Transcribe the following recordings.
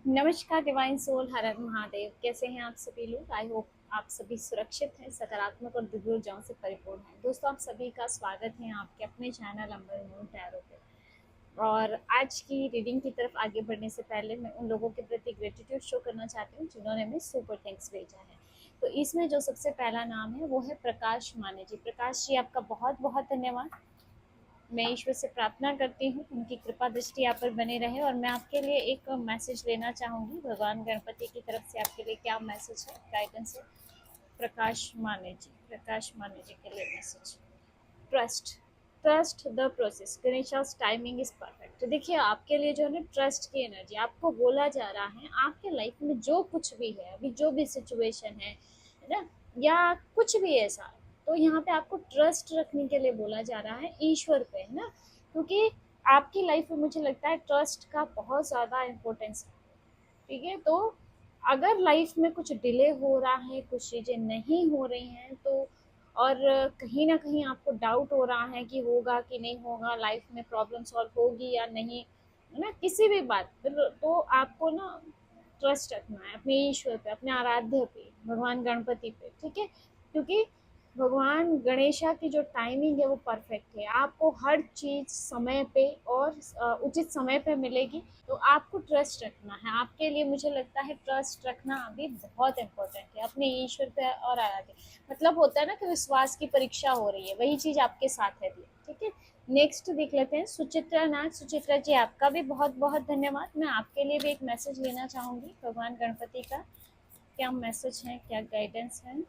नमस्कार divine soul, हर हर महादेव। कैसे हैं आप सभी लोग? आई होप आप सभी सुरक्षित हैं, सकारात्मक और दिव्य ऊर्जाओं से परिपूर्ण हैं। दोस्तों, आप सभी का स्वागत है आपके अपने चैनल अंबर मून टैरो पे। और आज की रीडिंग की तरफ आगे बढ़ने से पहले मैं उन लोगों के प्रति ग्रेटिट्यूड शो करना चाहती हूँ जिन्होंने हमें सुपर थैंक्स भेजा है। तो इसमें जो सबसे पहला नाम है वो है प्रकाश माने जी। प्रकाश जी, आपका बहुत बहुत धन्यवाद। मैं ईश्वर से प्रार्थना करती हूँ उनकी कृपा दृष्टि आप पर बने रहे। और मैं आपके लिए एक मैसेज लेना चाहूँगी भगवान गणपति की तरफ से। आपके लिए क्या मैसेज है, गाइडेंस है? प्रकाश माने जी के लिए message. Trust, trust the process, Ganesha's timing is perfect. तो देखिए, आपके लिए जो है ना, ट्रस्ट की एनर्जी आपको बोला जा रहा है। आपके लाइफ में जो कुछ भी है, अभी जो भी सिचुएशन है ना, या कुछ भी ऐसा, तो यहाँ पे आपको ट्रस्ट रखने के लिए बोला जा रहा है ईश्वर पे, है ना। क्योंकि आपकी लाइफ में मुझे लगता है ट्रस्ट का बहुत ज़्यादा इम्पोर्टेंस है। ठीक है, तो अगर लाइफ में कुछ डिले हो रहा है, कुछ चीज़ें नहीं हो रही हैं, तो और कहीं ना कहीं आपको डाउट हो रहा है कि होगा कि नहीं होगा, लाइफ में प्रॉब्लम सॉल्व होगी या नहीं, है ना, किसी भी बात पर, तो आपको ना ट्रस्ट रखना है अपने ईश्वर पे, अपने आराध्य पे, भगवान गणपति पे। ठीक है, क्योंकि भगवान गणेशा की जो टाइमिंग है वो परफेक्ट है। आपको हर चीज़ समय पे और उचित समय पे मिलेगी। तो आपको ट्रस्ट रखना है। आपके लिए मुझे लगता है ट्रस्ट रखना अभी बहुत इम्पोर्टेंट है अपने ईश्वर पे और आराध्य। मतलब होता है ना कि विश्वास की परीक्षा हो रही है, वही चीज़ आपके साथ है भी। ठीक है, नेक्स्ट देख लेते हैं सुचित्रा नाथ। सुचित्रा जी, आपका भी बहुत बहुत धन्यवाद। मैं आपके लिए भी एक मैसेज लेना चाहूँगी भगवान गणपति का। क्या मैसेज है, क्या गाइडेंस है?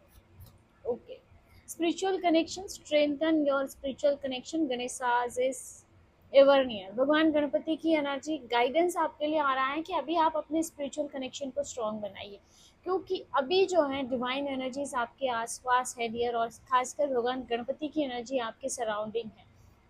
Okay, spiritual connection, strengthen your spiritual connection, Ganesha's is ever near. भगवान गणपति की एनर्जी गाइडेंस आपके लिए आ रहा है कि अभी आप अपने स्पिरिचुअल कनेक्शन को स्ट्रॉन्ग बनाइए, क्योंकि अभी जो है डिवाइन एनर्जीज आपके आसपास है डियर, और खासकर भगवान गणपति की एनर्जी आपके सराउंडिंग है।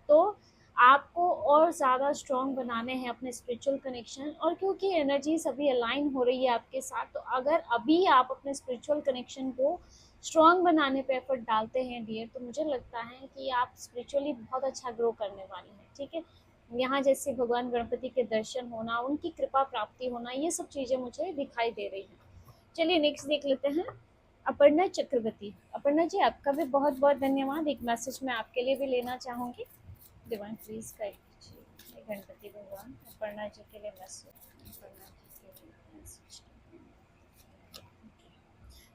तो आपको और ज़्यादा स्ट्रॉन्ग बनाने हैं अपने स्पिरिचुअल कनेक्शन। और क्योंकि एनर्जीज अभी अलाइन हो रही है आपके साथ, तो अगर अभी आप अपने स्पिरिचुअल कनेक्शन को स्ट्रॉन्ग बनाने पे एफर्ट डालते हैं डियर, तो मुझे लगता है कि आप स्पिरिचुअली बहुत अच्छा ग्रो करने वाले हैं। ठीक है, यहाँ जैसे भगवान गणपति के दर्शन होना, उनकी कृपा प्राप्ति होना, ये सब चीज़ें मुझे दिखाई दे रही हैं। चलिए नेक्स्ट देख लेते हैं अपर्णा चक्रवर्ती। अपर्णा जी, आपका भी बहुत बहुत धन्यवाद। एक मैसेज मैं आपके लिए भी लेना चाहूँगी। डिवाइन प्लीज गाइड कीजिए गणपति भगवान, अपर्णा जी के लिए मैसेज। अपर्णा जी के लिए message.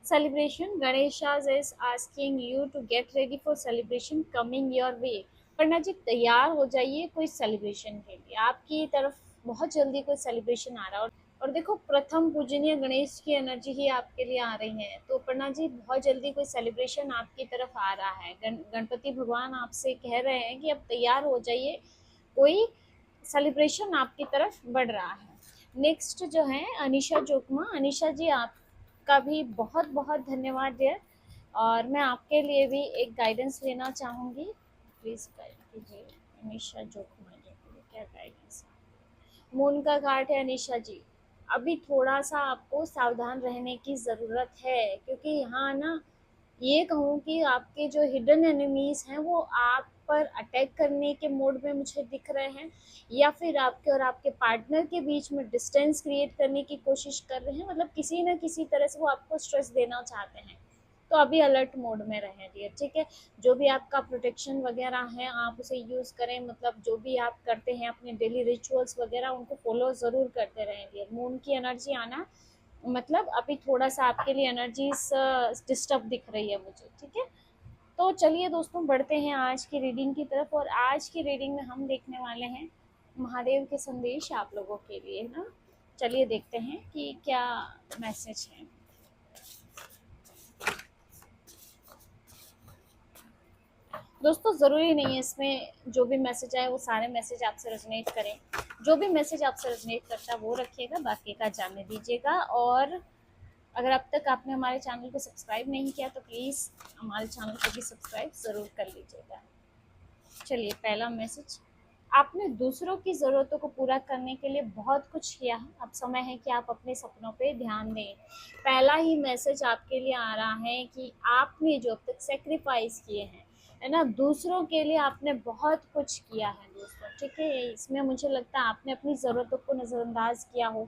Celebration, Ganesha is asking you to get ready for celebration coming your way। Aparna ji, तैयार हो जाइए कोई सेलिब्रेशन के लिए। आपकी तरफ बहुत जल्दी कोई सेलिब्रेशन आ रहा है। और देखो, प्रथम पूजनीय गणेश की एनर्जी ही आपके लिए आ रही है। तो अपर्णा जी, बहुत जल्दी कोई सेलिब्रेशन आपकी तरफ आ रहा है। गणपति भगवान आपसे कह रहे हैं कि अब तैयार हो जाइए, कोई सेलिब्रेशन आपकी तरफ बढ़ रहा है। नेक्स्ट जो है अनिशा जोकमा। अनिशा जी, आपका भी बहुत बहुत धन्यवाद डियर। और मैं आपके लिए भी एक गाइडेंस लेना चाहूँगी। प्लीज़ गाइड कीजिए अनिशा जोकमा जी के लिए, क्या गाइडेंस है? मून का कार्ड है अनिशा जी। अभी थोड़ा सा आपको सावधान रहने की ज़रूरत है, क्योंकि यहाँ ना, ये कहूँ कि आपके जो हिडन एनिमीज हैं वो आप पर अटैक करने के मोड में मुझे दिख रहे हैं, या फिर आपके और आपके पार्टनर के बीच में डिस्टेंस क्रिएट करने की कोशिश कर रहे हैं। मतलब किसी न किसी तरह से वो आपको स्ट्रेस देना चाहते हैं। तो अभी अलर्ट मोड में रहें डियर। ठीक है, जो भी आपका प्रोटेक्शन वगैरह है आप उसे यूज़ करें। मतलब जो भी आप करते हैं अपने डेली रिचुअल्स वगैरह, उनको फॉलो ज़रूर करते रहें डियर। मून की एनर्जी आना मतलब अभी थोड़ा सा आपके लिए एनर्जीज डिस्टर्ब दिख रही है मुझे। ठीक है, तो चलिए दोस्तों, बढ़ते हैं आज की रीडिंग की तरफ। और आज की रीडिंग में हम देखने वाले हैं महादेव के संदेश आप लोगों के लिए, है ना। चलिए देखते हैं कि क्या मैसेज है। दोस्तों, ज़रूरी नहीं है इसमें जो भी मैसेज आए वो सारे मैसेज आपसे रेजोनेट करें। जो भी मैसेज आपसे रेजोनेट करता है वो रखिएगा, बाकी का जाने दीजिएगा। और अगर अब तक आपने हमारे चैनल को सब्सक्राइब नहीं किया तो प्लीज़ हमारे चैनल को भी सब्सक्राइब ज़रूर कर लीजिएगा। चलिए, पहला मैसेज। आपने दूसरों की ज़रूरतों को पूरा करने के लिए बहुत कुछ किया है, अब समय है कि आप अपने सपनों पे ध्यान दें। पहला ही मैसेज आपके लिए आ रहा है कि आपने जो अब तक सेक्रीफाइस किए हैं, है ना, दूसरों के लिए आपने बहुत कुछ किया है दोस्तों। ठीक है, इसमें मुझे लगता है आपने अपनी ज़रूरतों को नज़रअंदाज किया हो,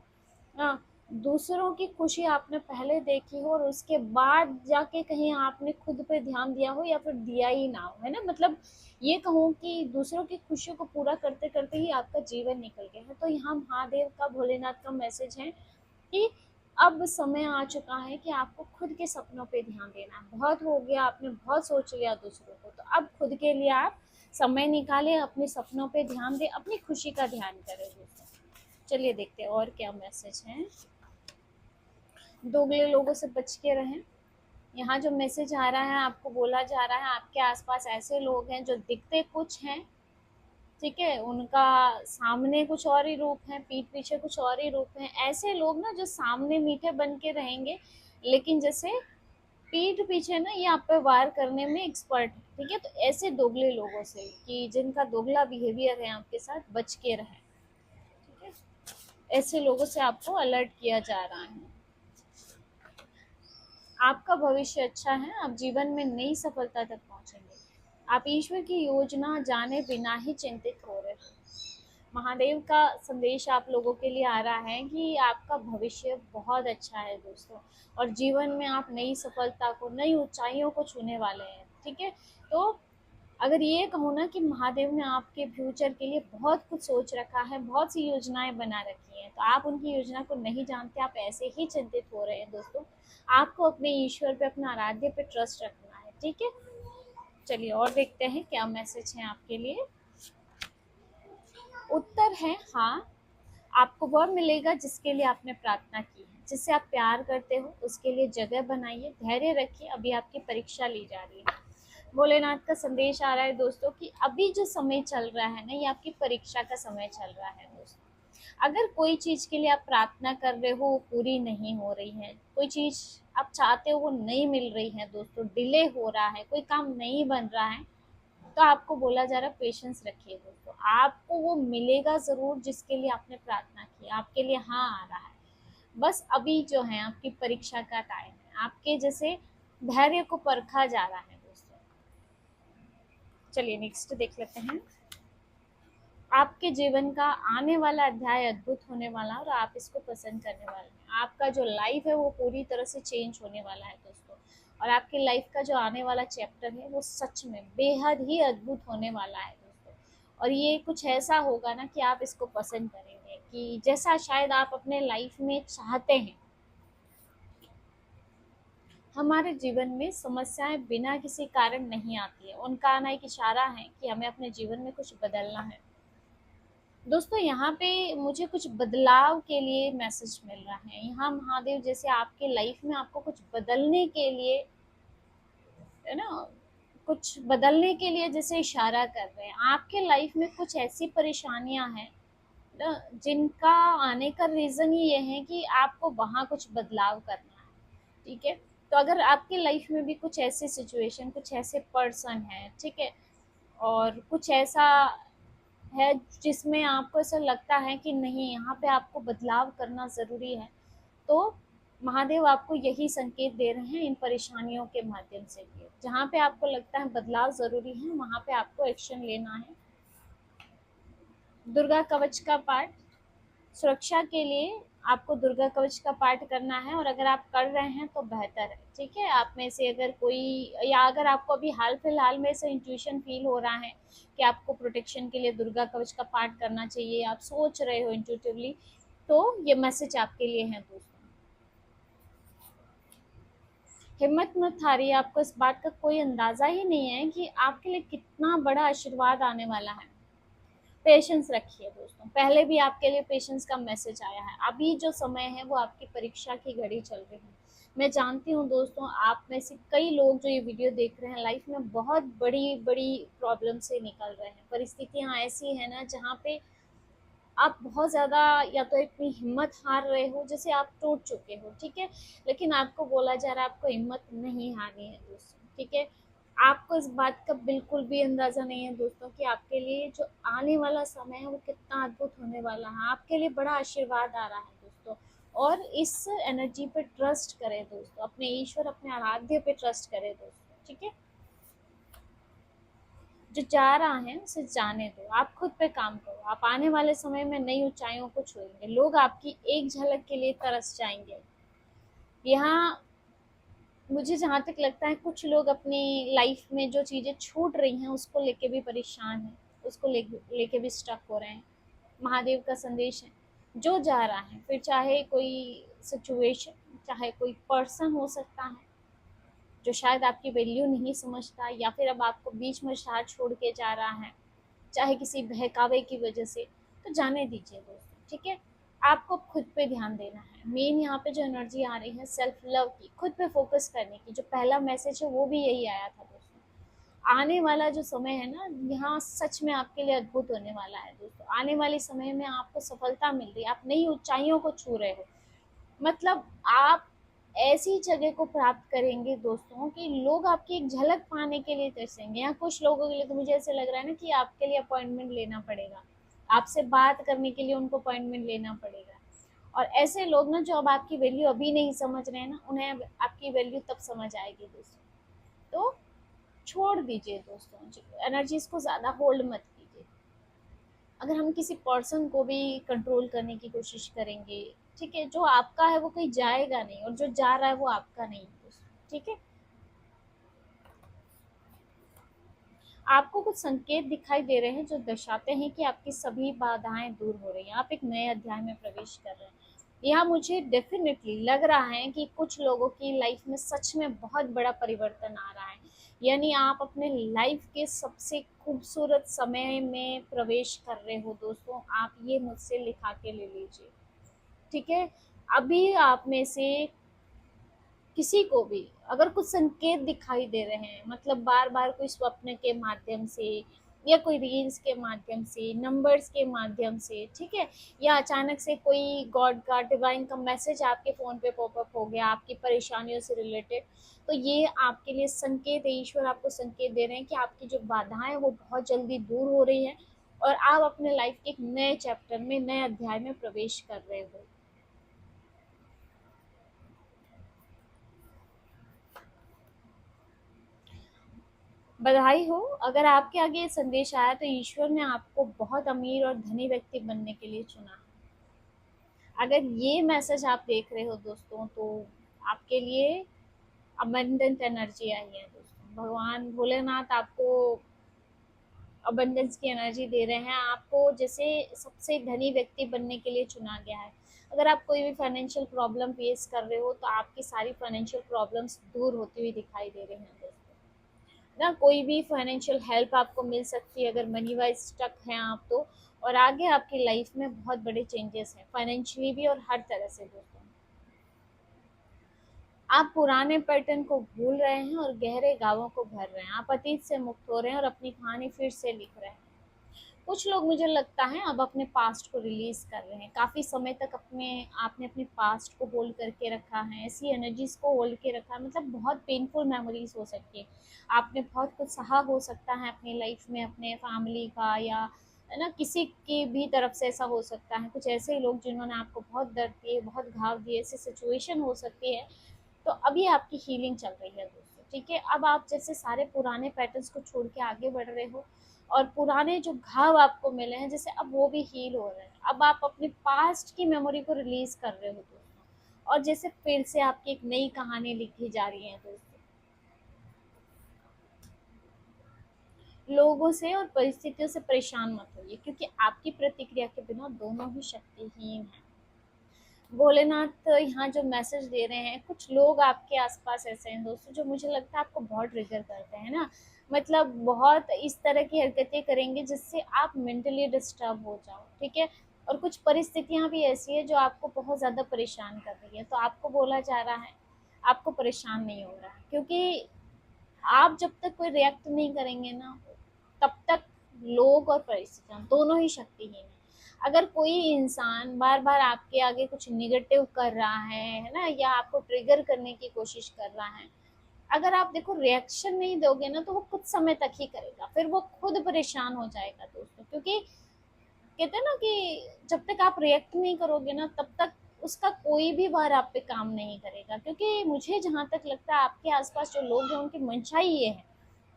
हाँ, दूसरों की खुशी आपने पहले देखी हो और उसके बाद जाके कहीं आपने खुद पे ध्यान दिया हो या फिर दिया ही ना हो, है ना? मतलब ये कहूँ कि दूसरों की खुशियों को पूरा करते करते ही आपका जीवन निकल गया है। तो यहाँ महादेव का, भोलेनाथ का मैसेज है कि अब समय आ चुका है कि आपको खुद के सपनों पे ध्यान देना है। बहुत हो गया, आपने बहुत सोच लिया दूसरों को, तो अब खुद के लिए आप समय निकालें, अपने सपनों पे ध्यान दें, अपनी खुशी का ध्यान करें दोस्तों। चलिए देखते हैं और क्या मैसेज है। दोगले लोगों से बच के रहें। यहाँ जो मैसेज आ रहा है, आपको बोला जा रहा है आपके आसपास ऐसे लोग हैं जो दिखते कुछ हैं, ठीक है, उनका सामने कुछ और ही रूप है, पीठ पीछे कुछ और ही रूप है। ऐसे लोग ना जो सामने मीठे बन के रहेंगे, लेकिन जैसे पीठ पीछे ना ये आप पे वार करने में एक्सपर्ट है, ठीक है। तो ऐसे दोगले लोगों से, कि जिनका दोगला बिहेवियर है, आपके साथ बच के रहें, ठीक है। ऐसे लोगों से आपको अलर्ट किया जा रहा है। आपका भविष्य अच्छा है, आप जीवन में नई सफलता तक पहुंचेंगे। आप ईश्वर की योजना जाने बिना ही चिंतित हो रहे हो। महादेव का संदेश आप लोगों के लिए आ रहा है कि आपका भविष्य बहुत अच्छा है दोस्तों, और जीवन में आप नई सफलता को, नई ऊंचाइयों को छूने वाले हैं, ठीक है। तो अगर ये कहूँ ना कि महादेव ने आपके फ्यूचर के लिए बहुत कुछ सोच रखा है, बहुत सी योजनाएं बना रखी हैं, तो आप उनकी योजना को नहीं जानते, आप ऐसे ही चिंतित हो रहे हैं दोस्तों। आपको अपने ईश्वर पे, अपने आराध्य पे ट्रस्ट रखना है, ठीक है। चलिए और देखते हैं क्या मैसेज है आपके लिए। उत्तर है हाँ, आपको वह मिलेगा जिसके लिए आपने प्रार्थना की है, जिससे आप प्यार करते हो उसके लिए जगह बनाइए, धैर्य रखिए, अभी आपकी परीक्षा ली जा रही है। भोलेनाथ का संदेश आ रहा है दोस्तों कि अभी जो समय चल रहा है ना, ये आपकी परीक्षा का समय चल रहा है दोस्तों। अगर कोई चीज के लिए आप प्रार्थना कर रहे हो, वो पूरी नहीं हो रही है, कोई चीज आप चाहते हो वो नहीं मिल रही है दोस्तों, डिले हो रहा है, कोई काम नहीं बन रहा है, तो आपको बोला जा रहा है पेशेंस रखिए दोस्तों, आपको वो मिलेगा जरूर जिसके लिए आपने प्रार्थना की, आपके लिए हाँ आ रहा है। बस अभी जो है आपकी परीक्षा का टाइम है, आपके जैसे धैर्य को परखा जा रहा है दोस्तों। चलिए नेक्स्ट देख लेते हैं। आपके जीवन का आने वाला अध्याय अद्भुत होने वाला है और आप इसको पसंद करने वाले हैं। आपका जो लाइफ है वो पूरी तरह से चेंज होने वाला है दोस्तों, और आपकी लाइफ का जो आने वाला चैप्टर है वो सच में बेहद ही अद्भुत होने वाला है दोस्तों। और ये कुछ ऐसा होगा ना कि आप इसको पसंद करेंगे, कि जैसा शायद आप अपने लाइफ में चाहते हैं। हमारे जीवन में समस्याएं बिना किसी कारण नहीं आती है, उनका आना एक इशारा है कि हमें अपने जीवन में कुछ बदलना है दोस्तों। यहाँ पे मुझे कुछ बदलाव के लिए मैसेज मिल रहा है। यहाँ महादेव जैसे आपके लाइफ में आपको कुछ बदलने के लिए, है ना, कुछ बदलने के लिए जैसे इशारा कर रहे हैं। आपके लाइफ में कुछ ऐसी परेशानियां हैं ना, जिनका आने का रीजन ही ये है कि आपको वहाँ कुछ बदलाव करना है, ठीक है। तो अगर आपकी लाइफ में भी कुछ ऐसे सिचुएशन, कुछ ऐसे पर्सन है, ठीक है, और कुछ ऐसा है जिसमें आपको ऐसा लगता है कि नहीं, यहाँ पे आपको बदलाव करना ज़रूरी है, तो महादेव आपको यही संकेत दे रहे हैं इन परेशानियों के माध्यम से कि जहाँ पे आपको लगता है बदलाव ज़रूरी है, वहाँ पे आपको एक्शन लेना है। दुर्गा कवच का पाठ, सुरक्षा के लिए आपको दुर्गा कवच का पाठ करना है, और अगर आप कर रहे हैं तो बेहतर है, ठीक है। आप में से अगर कोई, या अगर आपको अभी हाल फिलहाल में से इंट्यूशन फील हो रहा है कि आपको प्रोटेक्शन के लिए दुर्गा कवच का पाठ करना चाहिए, आप सोच रहे हो इंट्यूटिवली, तो ये मैसेज आपके लिए है दोस्तों। हिम्मत मत हारिए, आपको इस बात का कोई अंदाजा ही नहीं है कि आपके लिए कितना बड़ा आशीर्वाद आने वाला है। पेशेंस रखिए दोस्तों, पहले भी आपके लिए पेशेंस का मैसेज आया है। अभी जो समय है वो आपकी परीक्षा की घड़ी चल रही है। मैं जानती हूँ दोस्तों, आप में से कई लोग जो ये वीडियो देख रहे हैं लाइफ में बहुत बड़ी बड़ी प्रॉब्लम से निकल रहे हैं। परिस्थितियाँ ऐसी है ना जहाँ पे आप बहुत ज़्यादा या तो अपनी हिम्मत हार रहे हो, जैसे आप टूट चुके हो, ठीक है। लेकिन आपको बोला जा रहा है आपको हिम्मत नहीं हारनी है दोस्तों, ठीक है। आपको इस बात का बिल्कुल भी अंदाज़ा नहीं है दोस्तों कि आपके लिए जो आने वाला समय है वो कितना अद्भुत होने वाला है। आपके लिए बड़ा आशीर्वाद आ रहा है दोस्तों, और इस एनर्जी पे ट्रस्ट करें दोस्तों, अपने ईश्वर, अपने आराध्य पे ट्रस्ट करें दोस्तों, ठीक है। जो जा रहा है उसे जाने दो, आप खुद पे काम करो, आप आने वाले समय में नई ऊंचाइयों को छुएंगे, लोग आपकी एक झलक के लिए तरस जाएंगे। यहाँ मुझे जहाँ तक लगता है कुछ लोग अपनी लाइफ में जो चीज़ें छूट रही हैं उसको लेके भी परेशान हैं, उसको लेके भी स्टक हो रहे हैं। महादेव का संदेश है, जो जा रहा है, फिर चाहे कोई सिचुएशन, चाहे कोई पर्सन हो सकता है जो शायद आपकी वैल्यू नहीं समझता, या फिर अब आपको बीच में साथ छोड़ के जा रहा है, चाहे किसी बहकावे की वजह से, तो जाने दीजिए दोस्तों, ठीक है। आपको खुद पे ध्यान देना है, मेन यहाँ पे जो एनर्जी आ रही है सेल्फ लव की, खुद पे फोकस करने की, जो पहला मैसेज है वो भी यही आया था दोस्तों। आने वाला जो समय है ना, यहाँ सच में आपके लिए अद्भुत होने वाला है दोस्तों। आने वाले समय में आपको सफलता मिल रही है, आप नई ऊंचाइयों को छू रहे हो, मतलब आप ऐसी जगह को प्राप्त करेंगे दोस्तों कि लोग आपकी एक झलक पाने के लिए तरसेंगे। यहाँ कुछ लोगों के लिए तो मुझे ऐसे लग रहा है ना कि आपके लिए अपॉइंटमेंट लेना पड़ेगा, आपसे बात करने के लिए उनको अपॉइंटमेंट लेना पड़ेगा। और ऐसे लोग ना जो अब आपकी वैल्यू अभी नहीं समझ रहे हैं ना, उन्हें अब आपकी वैल्यू तब समझ आएगी दोस्तों। तो छोड़ दीजिए दोस्तों, एनर्जीज को ज़्यादा होल्ड मत कीजिए। अगर हम किसी पर्सन को भी कंट्रोल करने की कोशिश करेंगे, ठीक है, जो आपका है वो कहीं जाएगा नहीं, और जो जा रहा है वो आपका नहीं है दोस्तों, ठीक है। आपको कुछ संकेत दिखाई दे रहे हैं जो दर्शाते हैं कि आपकी सभी बाधाएं दूर हो रही हैं, आप एक नए अध्याय में प्रवेश कर रहे हैं। यहाँ मुझे डेफिनेटली लग रहा है कि कुछ लोगों की लाइफ में सच में बहुत बड़ा परिवर्तन आ रहा है, यानी आप अपने लाइफ के सबसे खूबसूरत समय में प्रवेश कर रहे हो दोस्तों। आप ये मुझसे लिखा के ले लीजिए, ठीक है। अभी आप में से किसी को भी अगर कुछ संकेत दिखाई दे रहे हैं, मतलब बार बार कोई स्वप्न के माध्यम से, या कोई रील्स के माध्यम से, नंबर्स के माध्यम से, ठीक है, या अचानक से कोई गॉड का डिवाइन का मैसेज आपके फ़ोन पे पॉपअप हो गया आपकी परेशानियों से रिलेटेड, तो ये आपके लिए संकेत है, ईश्वर आपको संकेत दे रहे हैं कि आपकी जो बाधाएं वो बहुत जल्दी दूर हो रही हैं, और आप अपने लाइफ के एक नए चैप्टर में, नए अध्याय में प्रवेश कर रहे हो। बधाई हो, अगर आपके आगे ये संदेश आया तो ईश्वर ने आपको बहुत अमीर और धनी व्यक्ति बनने के लिए चुना है। अगर ये मैसेज आप देख रहे हो दोस्तों, तो आपके लिए अबंडेंट एनर्जी आई है दोस्तों। भगवान भोलेनाथ आपको अबंडेंस की एनर्जी दे रहे हैं, आपको जैसे सबसे धनी व्यक्ति बनने के लिए चुना गया है। अगर आप कोई भी फाइनेंशियल प्रॉब्लम फेस कर रहे हो तो आपकी सारी फाइनेंशियल प्रॉब्लम्स दूर होती हुई दिखाई दे रही हैं दोस्तों ना। कोई भी फाइनेंशियल हेल्प आपको मिल सकती है अगर मनी वाइज स्टक हैं आप तो, और आगे आपकी लाइफ में बहुत बड़े चेंजेस हैं फाइनेंशियली भी और हर तरह से दोस्तों। आप पुराने पैटर्न को भूल रहे हैं और गहरे गाँवों को भर रहे हैं, आप अतीत से मुक्त हो रहे हैं और अपनी कहानी फिर से लिख रहे हैं। कुछ लोग मुझे लगता है अब अपने पास्ट को रिलीज कर रहे हैं, काफ़ी समय तक आपने अपने पास्ट को होल्ड करके रखा है, ऐसी एनर्जीज को होल्ड के रखा है, मतलब बहुत पेनफुल मेमोरीज हो सकती है। आपने बहुत कुछ सहा हो सकता है अपनी लाइफ में, अपने फैमिली का, या है ना किसी की भी तरफ से ऐसा हो सकता है, कुछ ऐसे लोग जिन्होंने आपको बहुत दर्द दिए, बहुत घाव दिए, ऐसी सिचुएशन हो सकती है। तो अभी आपकी हीलिंग चल रही है दोस्तों, ठीक है। अब आप जैसे सारे पुराने पैटर्न्स को छोड़ के आगे बढ़ रहे हो, और पुराने जो घाव आपको मिले हैं जैसे अब वो भी हील हो रहे हैं। अब आप अपने पास्ट की मेमोरी को रिलीज कर रहे हो दोस्तों, और जैसे फिर से आपकी एक नई कहानी लिखी जा रही है दोस्तों। लोगों से और परिस्थितियों से परेशान मत होइए, क्योंकि आपकी प्रतिक्रिया के बिना दोनों ही शक्तिहीन हैं। भोलेनाथ यहाँ जो मैसेज दे रहे हैं, कुछ लोग आपके आसपास ऐसे हैं दोस्तों जो मुझे लगता है आपको बहुत ट्रिगर करते हैं ना, मतलब बहुत इस तरह की हरकतें करेंगे जिससे आप मेंटली डिस्टर्ब हो जाओ, ठीक है। और कुछ परिस्थितियाँ भी ऐसी है जो आपको बहुत ज़्यादा परेशान कर रही है, तो आपको बोला जा रहा है आपको परेशान नहीं हो रहा है, क्योंकि आप जब तक कोई रिएक्ट नहीं करेंगे ना, तब तक लोग और परिस्थितियाँ दोनों ही शक्तिहीन हैं। अगर कोई इंसान बार बार आपके आगे कुछ निगेटिव कर रहा है ना, या आपको ट्रिगर करने की कोशिश कर रहा है, अगर आप देखो रिएक्शन नहीं दोगे ना तो वो कुछ समय तक ही करेगा, फिर वो खुद परेशान हो जाएगा दोस्तों। क्योंकि कहते हैं ना कि जब तक आप रिएक्ट नहीं करोगे ना तब तक उसका कोई भी बार आप पे काम नहीं करेगा। क्योंकि मुझे जहाँ तक लगता है आपके आसपास जो लोग हैं उनकी मंशा ही ये है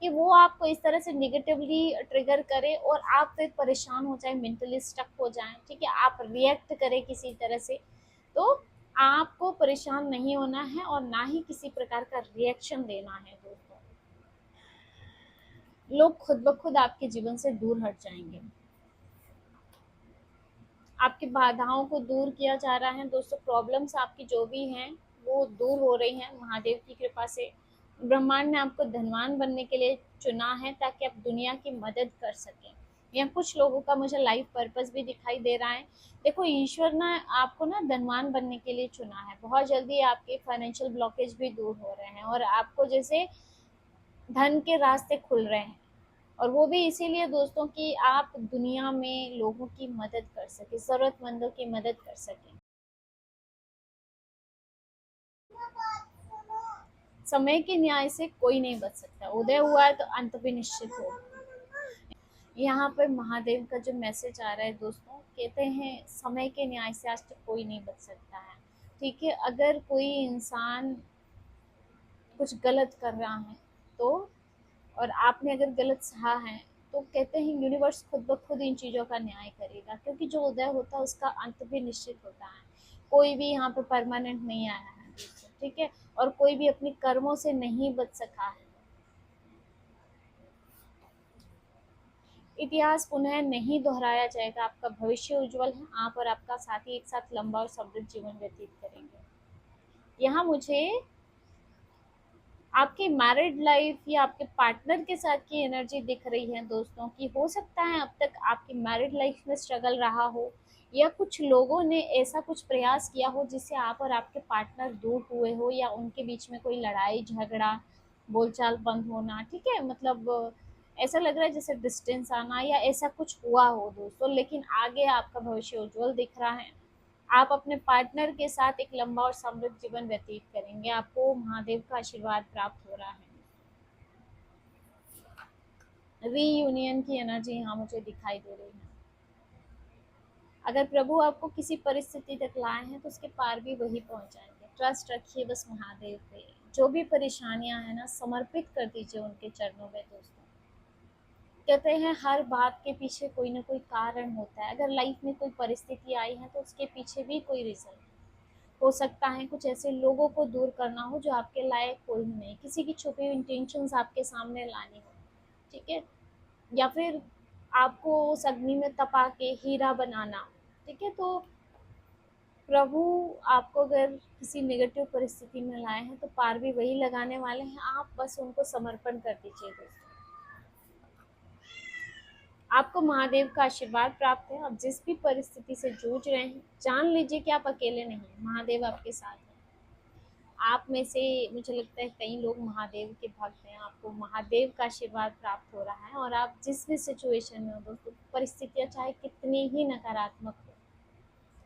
कि वो आपको इस तरह से निगेटिवली ट्रिगर करे और आप फिर परेशान हो जाए, मेंटली स्टक हो जाएं, ठीक है, आप रिएक्ट करें किसी तरह से, तो आपको परेशान नहीं होना है और ना ही किसी प्रकार का रिएक्शन देना है दोस्तों। लोग खुद ब खुद आपके जीवन से दूर हट जाएंगे, आपकी बाधाओं को दूर किया जा रहा है दोस्तों। प्रॉब्लम्स आपकी जो भी हैं वो दूर हो रही हैं महादेव की कृपा से। ब्रह्मांड ने आपको धनवान बनने के लिए चुना है ताकि आप दुनिया की मदद कर सकें। या कुछ लोगों का मुझे लाइफ पर्पस भी दिखाई दे रहा है। देखो, ईश्वर ने आपको ना धनवान बनने के लिए चुना है। बहुत जल्दी आपके फाइनेंशियल ब्लॉकेज भी दूर हो रहे हैं और आपको जैसे धन के रास्ते खुल रहे हैं, और वो भी इसीलिए दोस्तों कि आप दुनिया में लोगों की मदद कर सके, जरूरतमंदों की मदद कर सके। समय के न्याय से कोई नहीं बच सकता, उदय हुआ है तो अंत भी निश्चित होगा। यहाँ पर महादेव का जो मैसेज आ रहा है दोस्तों, कहते हैं समय के न्याय से आज तक कोई नहीं बच सकता है। ठीक है, अगर कोई इंसान कुछ गलत कर रहा है तो, और आपने अगर गलत सहा है, तो कहते हैं यूनिवर्स खुद ब खुद इन चीज़ों का न्याय करेगा, क्योंकि जो उदय होता है उसका अंत भी निश्चित होता है। कोई भी यहाँ पे परमानेंट नहीं आया है दोस्तों, ठीक है, और कोई भी अपने कर्मों से नहीं बच सका है। इतिहास पुनः नहीं दोहराया जाएगा, आपका भविष्य उज्जवल है, आप और आपका साथी एक साथ लंबा और समृद्ध जीवन व्यतीत करेंगे। यहाँ मुझे आपकी मैरिड लाइफ या आपके पार्टनर के साथ की एनर्जी दिख रही है दोस्तों, कि हो सकता है अब तक आपकी मैरिड लाइफ में स्ट्रगल रहा हो, या कुछ लोगों ने ऐसा कुछ प्रयास किया हो जिससे आप और आपके पार्टनर दूर हुए हो, या उनके बीच में कोई लड़ाई झगड़ा, बोलचाल बंद होना, ठीक है, मतलब ऐसा लग रहा है जैसे डिस्टेंस आना या ऐसा कुछ हुआ हो दोस्तों। लेकिन आगे आपका भविष्य उज्जवल दिख रहा है, आप अपने पार्टनर के साथ एक लंबा और समृद्ध जीवन व्यतीत करेंगे, आपको महादेव का आशीर्वाद प्राप्त हो रहा है। रीयूनियन की एनर्जी यहाँ मुझे दिखाई दे रही है। अगर प्रभु आपको किसी परिस्थिति तक लाए हैं तो उसके पार भी वही पहुंच जाएंगे। ट्रस्ट रखिए बस महादेव पे। जो भी परेशानियां हैं ना, समर्पित कर दीजिए उनके चरणों में दोस्तों। कहते हैं हर बात के पीछे कोई ना कोई कारण होता है। अगर लाइफ में कोई परिस्थिति आई है तो उसके पीछे भी कोई रीजन हो सकता है। कुछ ऐसे लोगों को दूर करना हो जो आपके लायक कोई नहीं, किसी की छुपी हुई इंटेंशंस आपके सामने लानी हो, ठीक है, या फिर आपको उस अग्नि में तपा के हीरा बनाना, ठीक है। तो प्रभु आपको अगर किसी नेगेटिव परिस्थिति में लाए हैं तो पार भी वही लगाने वाले हैं, आप बस उनको समर्पण कर दीजिए दोस्तों। आपको महादेव का आशीर्वाद प्राप्त है। आप जिस भी परिस्थिति से जूझ रहे हैं, जान लीजिए कि आप अकेले नहीं हैं, महादेव आपके साथ हैं। आप में से मुझे लगता है कई लोग महादेव के भक्त हैं, आपको महादेव का आशीर्वाद प्राप्त हो रहा है, और आप जिस भी सिचुएशन में हो दोस्तों, परिस्थितियाँ चाहे कितनी ही नकारात्मक हो,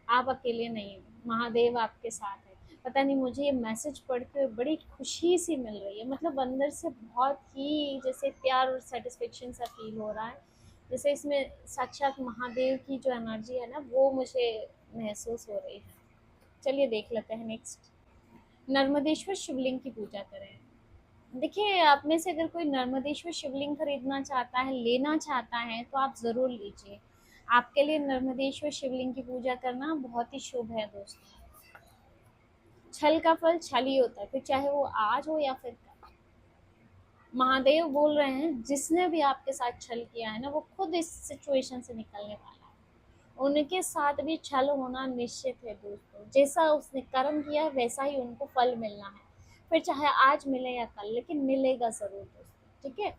आप अकेले नहीं हो, महादेव आपके साथ है। पता नहीं, मुझे ये मैसेज पढ़ के बड़ी खुशी सी मिल रही है, मतलब अंदर से बहुत ही जैसे प्यार और सेटिस्फेक्शन सा फील हो रहा है, जैसे इसमें साक्षात महादेव की जो एनर्जी है ना, वो मुझे महसूस हो रही है। चलिए देख लेते हैं नेक्स्ट। नर्मदेश्वर शिवलिंग की पूजा करें। देखिए, आप में से अगर कोई नर्मदेश्वर शिवलिंग खरीदना चाहता है, लेना चाहता है, तो आप ज़रूर लीजिए। आपके लिए नर्मदेश्वर शिवलिंग की पूजा करना बहुत ही शुभ है दोस्तों। छल का फल छल ही होता है, फिर चाहे वो आज हो या फिर कल। महादेव बोल रहे हैं जिसने भी आपके साथ छल किया है ना, वो खुद इस सिचुएशन से निकलने वाला है। उनके साथ भी छल होना निश्चित है दोस्तों। जैसा उसने कर्म किया वैसा ही उनको फल मिलना है, फिर चाहे आज मिले या कल, लेकिन मिलेगा ज़रूर दोस्तों, ठीक है।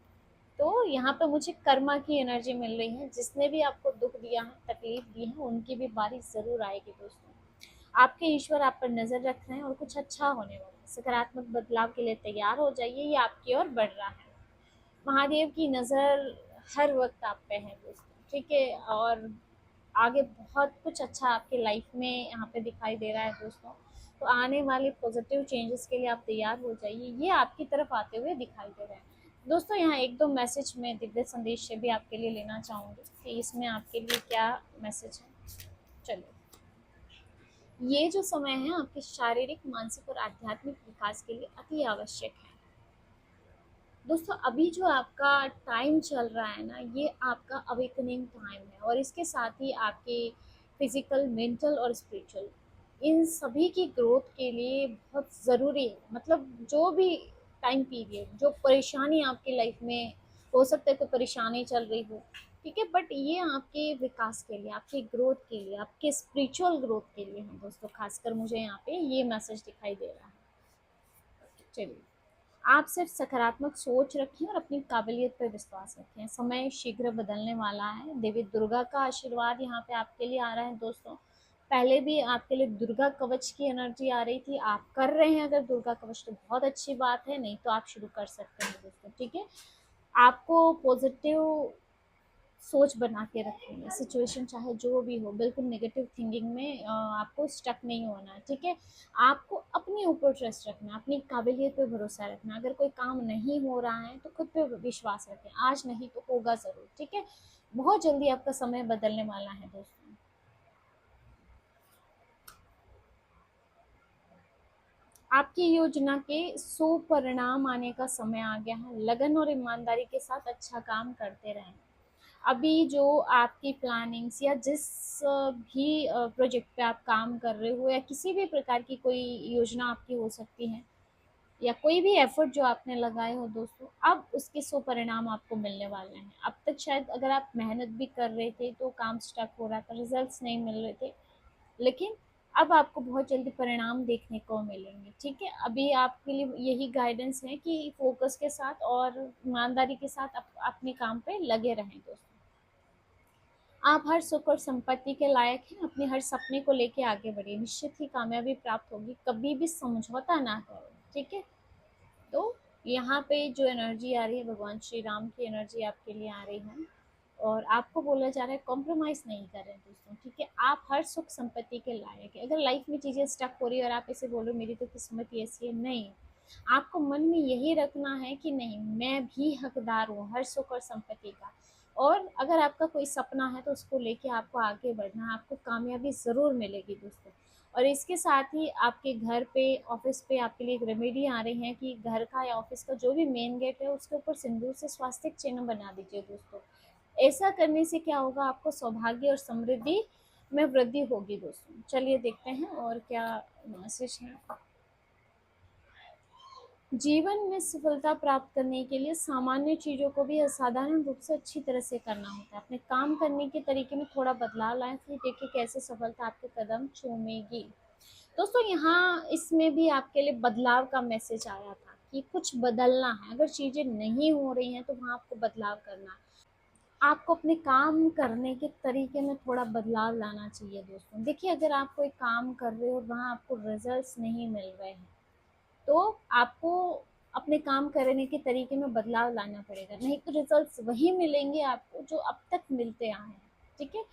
तो यहाँ पे मुझे कर्मा की एनर्जी मिल रही है। जिसने भी आपको दुख दिया है, तकलीफ दी है, उनकी भी बारी ज़रूर आएगी दोस्तों। आपके ईश्वर आप पर नज़र रख रहे हैं और कुछ अच्छा होने वाला है। सकारात्मक बदलाव के लिए तैयार हो जाइए, ये आपकी ओर बढ़ रहा है। महादेव की नज़र हर वक्त आप पे है दोस्तों, ठीक है, और आगे बहुत कुछ अच्छा आपके लाइफ में यहाँ पे दिखाई दे रहा है दोस्तों। तो आने वाले पॉजिटिव चेंजेस के लिए आप तैयार हो जाइए, ये आपकी तरफ आते हुए दिखाई दे रहे हैं दोस्तों। यहाँ एक दो मैसेज में दिव्य संदेश से भी आपके लिए लेना चाहूँगी कि इसमें आपके लिए क्या मैसेज है। चलिए, ये जो समय है आपके शारीरिक, मानसिक और आध्यात्मिक विकास के लिए अति आवश्यक है। दोस्तों अभी जो आपका टाइम चल रहा है ना, ये आपका अवेकनिंग टाइम है, और इसके साथ ही आपके फिजिकल, मेंटल और स्पिरिचुअल, इन सभी की ग्रोथ के लिए बहुत ज़रूरी है। मतलब जो भी टाइम पीरियड, जो परेशानी आपकी लाइफ में हो सकता है, कोई परेशानी चल रही हो, ठीक है, बट ये आपके विकास के लिए, आपके ग्रोथ के लिए, आपके स्पिरिचुअल ग्रोथ के लिए है दोस्तों। खासकर मुझे यहाँ पे ये मैसेज दिखाई दे रहा है। चलिए, आप सिर्फ सकारात्मक सोच रखें और अपनी काबिलियत पर विश्वास रखें। समय शीघ्र बदलने वाला है। देवी दुर्गा का आशीर्वाद यहाँ पे आपके लिए आ रहा है दोस्तों। पहले भी आपके लिए दुर्गा कवच की एनर्जी आ रही थी। आप कर रहे हैं अगर दुर्गा कवच तो बहुत अच्छी बात है, नहीं तो आप शुरू कर सकते हैं दोस्तों, ठीक है। आपको पॉजिटिव सोच बना के रखनी है। सिचुएशन चाहे जो भी हो, बिल्कुल नेगेटिव थिंकिंग में आपको स्टक नहीं होना है, ठीक है। आपको अपने ऊपर ट्रस्ट रखना है, अपनी काबिलियत पे भरोसा रखना है। अगर कोई काम नहीं हो रहा है तो खुद पे विश्वास रखें, आज नहीं तो होगा ज़रूर, ठीक है। बहुत जल्दी आपका समय बदलने वाला है दोस्तों। आपकी योजना के सुपरिणाम आने का समय आ गया है। लगन और ईमानदारी के साथ अच्छा काम करते रहें। अभी जो आपकी प्लानिंग्स या जिस भी प्रोजेक्ट पे आप काम कर रहे हो, या किसी भी प्रकार की कोई योजना आपकी हो सकती है, या कोई भी एफर्ट जो आपने लगाए हो दोस्तों, अब उसके सुपरिणाम आपको मिलने वाले हैं। अब तक शायद अगर आप मेहनत भी कर रहे थे तो काम स्टक हो रहा था, रिजल्ट्स नहीं मिल रहे थे, लेकिन अब आपको बहुत जल्दी परिणाम देखने को मिलेंगे, ठीक है। अभी आपके लिए यही गाइडेंस है कि फोकस के साथ और ईमानदारी के साथ अपने काम पे लगे रहें दोस्तों। आप हर सुख और संपत्ति के लायक हैं। अपने हर सपने को लेके आगे बढ़िए, निश्चित ही कामयाबी प्राप्त होगी। कभी भी समझौता ना करो, ठीक है। तो यहाँ पे जो एनर्जी आ रही है, भगवान श्री राम की एनर्जी आपके लिए आ रही है, और आपको बोला जा रहा है कॉम्प्रोमाइज़ नहीं करें दोस्तों, ठीक है। आप हर सुख संपत्ति के लायक है। अगर लाइफ में चीज़ें स्टक हो रही है और आप इसे बोलो मेरी तो किस्मत ही ऐसी है, नहीं। आपको मन में यही रखना है कि नहीं, मैं भी हकदार हूँ हर सुख और संपत्ति का। और अगर आपका कोई सपना है तो उसको लेके आपको आगे बढ़ना है, आपको कामयाबी ज़रूर मिलेगी दोस्तों। और इसके साथ ही आपके घर पे, ऑफिस पे आपके लिए एक रेमेडी आ रही है कि घर का या ऑफिस का जो भी मेन गेट है उसके ऊपर सिंदूर से स्वास्तिक चिन्ह बना दीजिए दोस्तों। ऐसा करने से क्या होगा, आपको सौभाग्य और समृद्धि में वृद्धि होगी दोस्तों। चलिए देखते हैं और क्या मैसेज है। जीवन में सफलता प्राप्त करने के लिए सामान्य चीज़ों को भी असाधारण रूप से अच्छी तरह से करना होता है। अपने काम करने के तरीके में थोड़ा बदलाव लाएं, फिर देखिए कैसे सफलता आपके कदम चूमेगी। दोस्तों यहाँ इसमें भी आपके लिए बदलाव का मैसेज आया था कि कुछ बदलना है। अगर चीज़ें नहीं हो रही हैं तो वहाँ आपको बदलाव करना है। आपको अपने काम करने के तरीके में थोड़ा बदलाव लाना चाहिए दोस्तों। देखिए, अगर आप कोई काम कर रहे हो और वहाँ आपको रिजल्ट्स नहीं मिल रहे हैं, तो आपको अपने काम करने के तरीके में बदलाव लाना पड़ेगा, नहीं तो रिजल्ट्स वही मिलेंगे आपको जो अब तक मिलते आए हैं, ठीक है।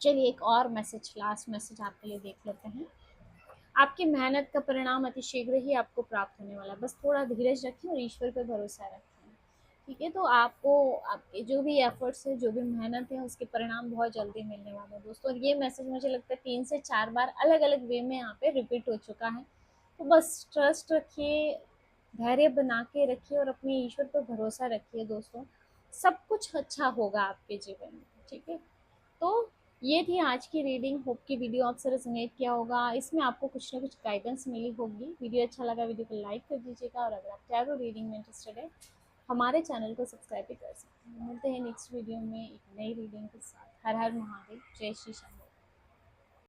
चलिए एक और मैसेज, लास्ट मैसेज आपके लिए देख लेते हैं। आपकी मेहनत का परिणाम अति शीघ्र ही आपको प्राप्त होने वाला है। बस थोड़ा धीरज रखें और ईश्वर पर भरोसा रखें, ठीक है। तो आपको आपके जो भी एफर्ट्स है, जो भी मेहनत है, उसके परिणाम बहुत जल्दी मिलने वाले हैं दोस्तों। और ये मैसेज मुझे लगता है 3 से 4 बार अलग अलग वे में यहाँ पे रिपीट हो चुका है। तो बस ट्रस्ट रखिए, धैर्य बना के रखिए और अपने ईश्वर पर भरोसा रखिए दोस्तों। सब कुछ अच्छा होगा आपके जीवन में, ठीक है। तो ये थी आज की रीडिंग। होप की वीडियो आपसे रेजोनेट किया होगा, इसमें आपको कुछ ना कुछ गाइडेंस मिली होगी। वीडियो अच्छा लगा, वीडियो को लाइक कर दीजिएगा, और अगर आप टैरो रीडिंग में इंटरेस्टेड है, हमारे चैनल को सब्सक्राइब भी कर सकते हैं। मिलते हैं नेक्स्ट वीडियो में एक नई रीडिंग के साथ। हर हर महादेव, जय श्री श्याम।